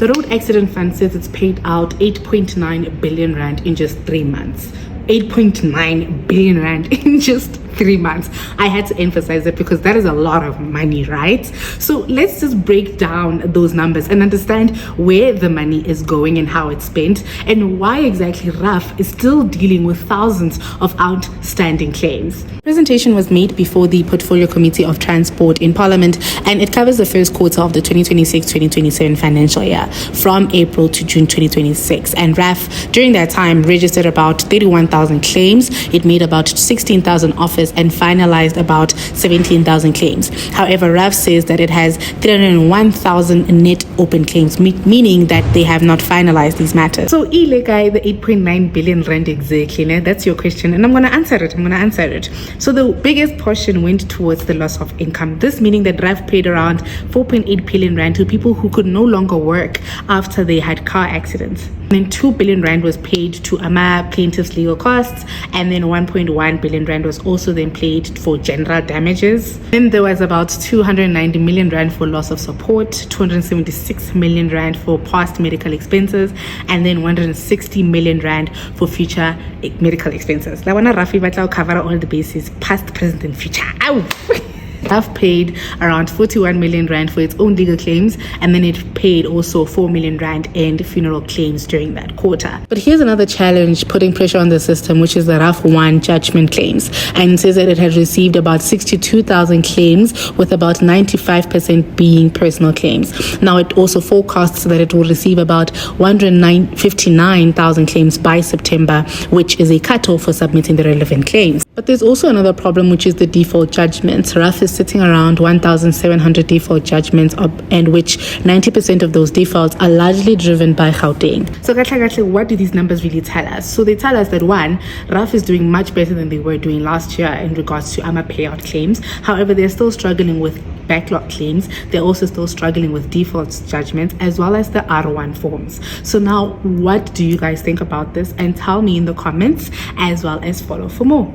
The Road Accident Fund says it's paid out 8.9 billion rand in just 3 months. 8.9 billion rand in just 3 months. I had to emphasize that because that is a lot of money, right? So let's just break down those numbers and understand where the money is going and how it's spent, and why exactly RAF is still dealing with thousands of outstanding claims. Presentation was made before the Portfolio Committee of Transport in Parliament, and it covers the first quarter of the 2026-2027 financial year from April to June 2026. And RAF during that time registered about 31,000 claims. It made about 16,000 offers and finalized about 17,000 claims. However, RAF says that it has 301,000 net open claims, meaning that they have not finalized these matters. So, Ilekai, the 8.9 billion rand exactly, that's your question, and I'm going to answer it. So the biggest portion went towards the loss of income. This meaning that RAF paid around 4.8 billion rand to people who could no longer work after they had car accidents. And then 2 billion rand was paid to AMA plaintiffs' legal costs, and then 1.1 billion rand was also then paid for general damages. Then there was about 290 million rand for loss of support, 276 million rand for past medical expenses, and then 160 million rand for future medical expenses. La wana Rafi batla cover all the bases, past, present, and future. Ow! RAF paid around 41 million rand for its own legal claims, and then it paid also 4 million rand in funeral claims during that quarter. But here's another challenge putting pressure on the system, which is the RAF 1 judgment claims, and it says that it has received about 62,000 claims, with about 95% being personal claims. Now it also forecasts that it will receive about 159,000 claims by September, which is a cutoff for submitting the relevant claims. But there's also another problem, which is the default judgments. RAF is sitting around 1,700 default judgments, and which 90% of those defaults are largely driven by Gauteng. So what do these numbers really tell us? So they tell us that one, RAF is doing much better than they were doing last year in regards to AMA payout claims. However, they're still struggling with backlog claims. They're also still struggling with default judgments, as well as the R1 forms. So now, what do you guys think about this? And tell me in the comments, as well as follow for more.